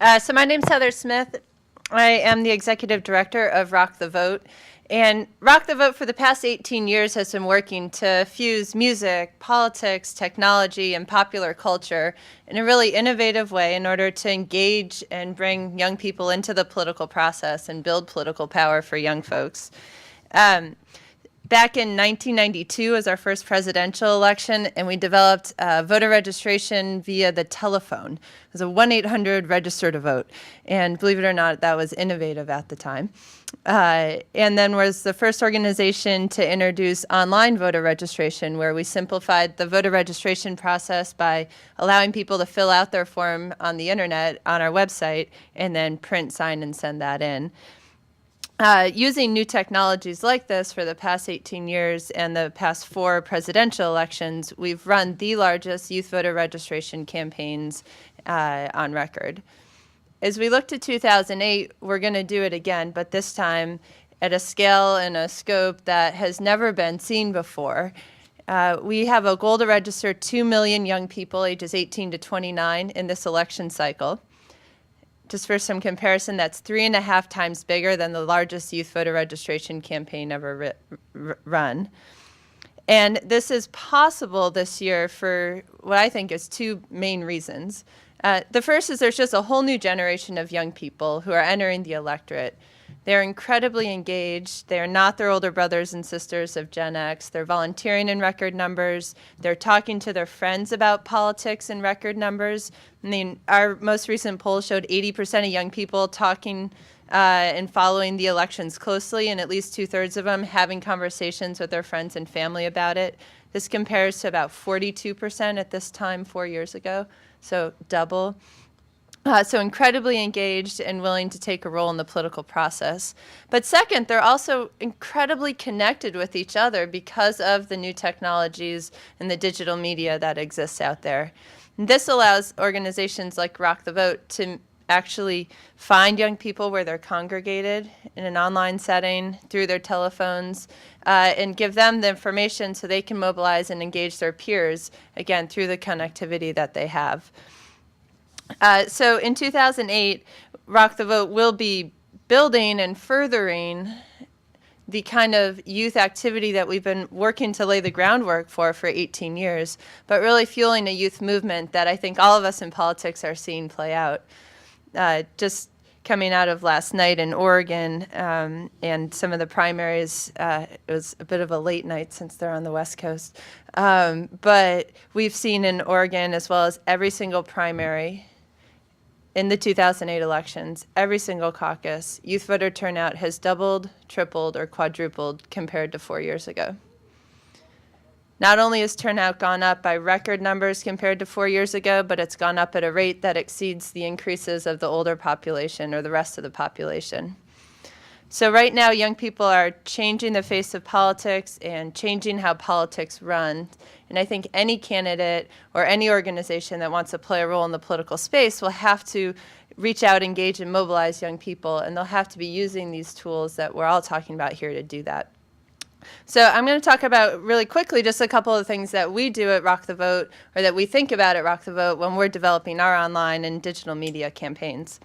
So my name's Heather Smith. I am the executive director of RocktheVote. And RocktheVote for the past 18 years has been working to fuse music, politics, technology, and popular culture in a really innovative way in order to engage and bring young people into the political process and build political power for young folks. Back in 1992 was our first presidential election, and we developed voter registration via the telephone. It was a 1-800 register to vote, and believe it or not, that was innovative at the time. And then was the first organization to introduce online voter registration, where we simplified the voter registration process by allowing people to fill out their form on the internet on our website and then print, sign, and send that in. Using new technologies like this for the past 18 years and the past 4 presidential elections, we've run the largest youth voter registration campaigns on record. As we look to 2008, we're going to do it again, but this time at a scale and a scope that has never been seen before. We have a goal to register 2 million young people ages 18 to 29 in this election cycle. Just for some comparison, that's 3.5 times bigger than the largest youth voter registration campaign ever run. And this is possible this year for what I think is 2 main reasons. The first is there's just a whole new generation of young people who are entering the electorate. They're incredibly engaged. They're not their older brothers and sisters of Gen X. They're volunteering in record numbers. They're talking to their friends about politics in record numbers. I mean, our most recent poll showed 80% of young people talking and following the elections closely, and at least 2/3 of them having conversations with their friends and family about it. This compares to about 42% at this time 4 years ago, so double. So incredibly engaged and willing to take a role in the political process. But second, they're also incredibly connected with each other because of the new technologies and the digital media that exists out there. And this allows organizations like RocktheVote to actually find young people where they're congregated in an online setting through their telephones and give them the information so they can mobilize and engage their peers, again, through the connectivity that they have. So in 2008, RocktheVote will be building and furthering the kind of youth activity that we've been working to lay the groundwork for 18 years, but really fueling a youth movement that I think all of us in politics are seeing play out. Just coming out of last night in Oregon and some of the primaries, it was a bit of a late night since they're on the West Coast, but we've seen in Oregon, as well as every single primary in the 2008 elections, every single caucus, youth voter turnout has doubled, tripled, or quadrupled compared to 4 years ago. Not only has turnout gone up by record numbers compared to 4 years ago, but it's gone up at a rate that exceeds the increases of the older population or the rest of the population. So right now, young people are changing the face of politics and changing how politics run. And I think any candidate or any organization that wants to play a role in the political space will have to reach out, engage, and mobilize young people, and they'll have to be using these tools that we're all talking about here to do that. So I'm going to talk about really quickly just a couple of things that we do at RocktheVote, or that we think about at RocktheVote when we're developing our online and digital media campaigns.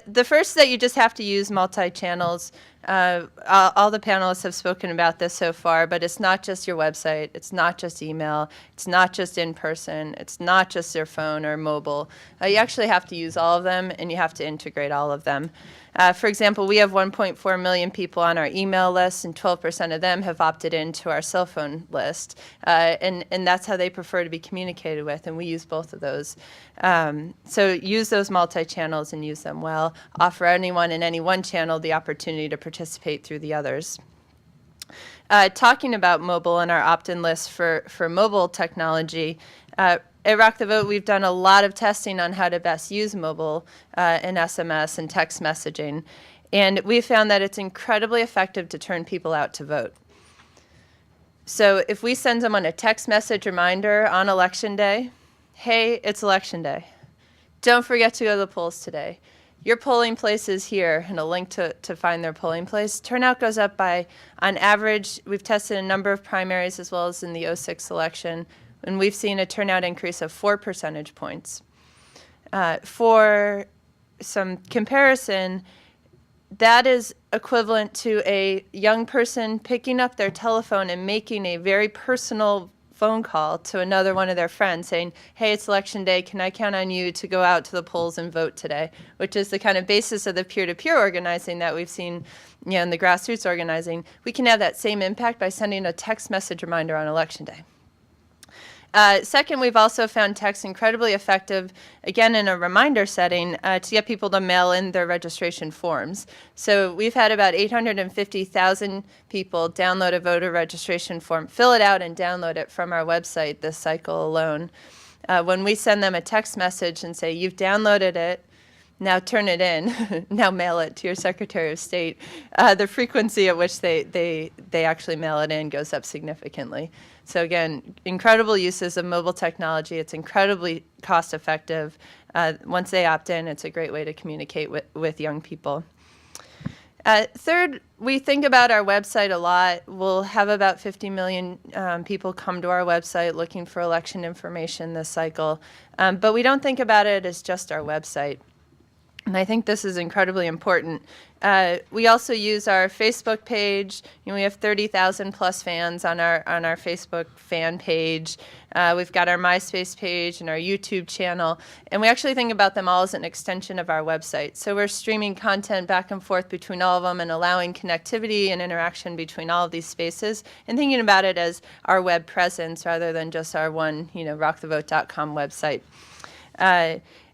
The first is that you just have to use multi-channels. All the panelists have spoken about this so far, but it's not just your website, it's not just email, it's not just in person, it's not just your phone or mobile. You actually have to use all of them, and you have to integrate all of them. For example, we have 1.4 million people on our email list, and 12% of them have opted into our cell phone list. And that's how they prefer to be communicated with, and we use both of those. So use those multi-channels and use them well. Offer anyone in any one channel the opportunity to participate through the others. Talking about mobile and our opt-in list for mobile technology, at RocktheVote, we've done a lot of testing on how to best use mobile and SMS and text messaging, and we found that it's incredibly effective to turn people out to vote. So if we send someone a text message reminder on Election Day, hey, it's Election Day. Don't forget to go to the polls today. Your polling place is here, and a link to find their polling place. Turnout goes up by, on average, we've tested a number of primaries as well as in the 2006 election, and we've seen a turnout increase of 4 percentage points. For some comparison, that is equivalent to a young person picking up their telephone and making a very personal phone call to another one of their friends saying, hey, it's election day, can I count on you to go out to the polls and vote today? Which is the kind of basis of the peer-to-peer organizing that we've seen, in the grassroots organizing. We can have that same impact by sending a text message reminder on election day. Second, we've also found text incredibly effective, again in a reminder setting, to get people to mail in their registration forms. So we've had about 850,000 people download a voter registration form, fill it out and download it from our website this cycle alone. When we send them a text message and say, you've downloaded it, now turn it in, now mail it to your Secretary of State, the frequency at which they actually mail it in goes up significantly. So again, incredible uses of mobile technology. It's incredibly cost effective. Once they opt in, it's a great way to communicate with young people. Third, we think about our website a lot. We'll have about 50 million people come to our website looking for election information this cycle. But we don't think about it as just our website. And I think this is incredibly important. We also use our Facebook page. We have 30,000 plus fans on our Facebook fan page. We've got our MySpace page and our YouTube channel. And we actually think about them all as an extension of our website. So we're streaming content back and forth between all of them and allowing connectivity and interaction between all of these spaces and thinking about it as our web presence rather than just our one, RocktheVote.com website.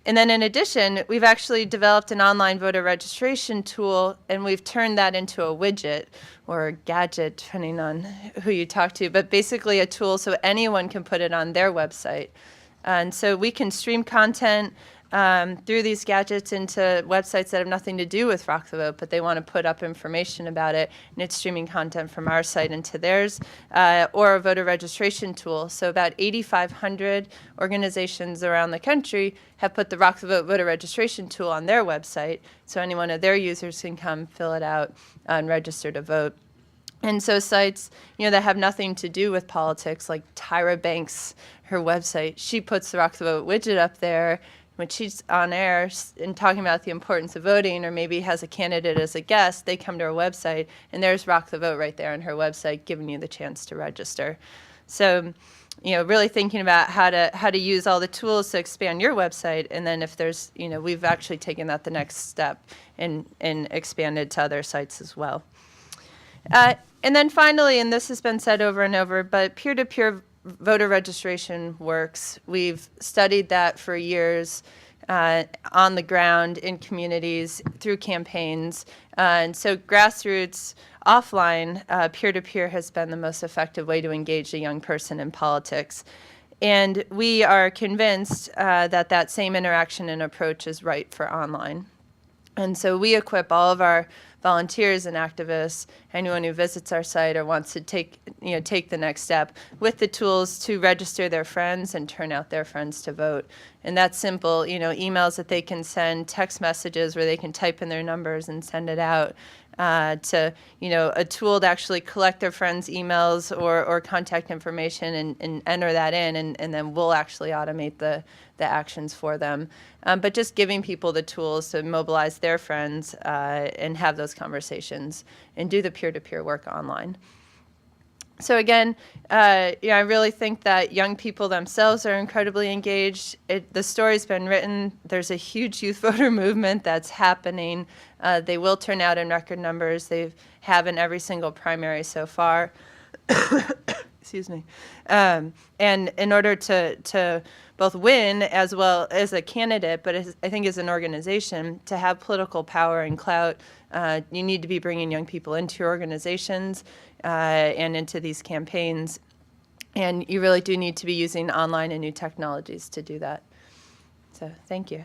And then in addition, we've actually developed an online voter registration tool, and we've turned that into a widget or a gadget, depending on who you talk to, but basically a tool so anyone can put it on their website. And so we can stream content through these gadgets into websites that have nothing to do with Rock the Vote, but they want to put up information about it, and it's streaming content from our site into theirs, or a voter registration tool. So about 8,500 organizations around the country have put the Rock the Vote voter registration tool on their website, so any one of their users can come fill it out and register to vote. And so sites, that have nothing to do with politics, like Tyra Banks, her website, she puts the Rock the Vote widget up there. When she's on air and talking about the importance of voting, or maybe has a candidate as a guest, they come to her website, and there's Rock the Vote right there on her website, giving you the chance to register. So, really thinking about how to use all the tools to expand your website, and then if there's, we've actually taken that the next step and expanded to other sites as well. And then finally, and this has been said over and over, but peer-to-peer voter registration works. We've studied that for years on the ground in communities through campaigns. And so grassroots, offline, peer-to-peer has been the most effective way to engage a young person in politics. And we are convinced that same interaction and approach is right for online. And so we equip all of our volunteers and activists, anyone who visits our site or wants to take the next step, with the tools to register their friends and turn out their friends to vote. And that's simple, emails that they can send, text messages where they can type in their numbers and send it out, to a tool to actually collect their friends' emails or contact information and enter that in, and then we'll actually automate the actions for them. But just giving people the tools to mobilize their friends and have those conversations and do the peer-to-peer work online. So again, I really think that young people themselves are incredibly engaged. The story's been written. There's a huge youth voter movement that's happening. They will turn out in record numbers. They have in every single primary so far. Excuse me. And in order to both win as well as a candidate, but I think as an organization, to have political power and clout, you need to be bringing young people into your organizations and into these campaigns. And you really do need to be using online and new technologies to do that. So thank you.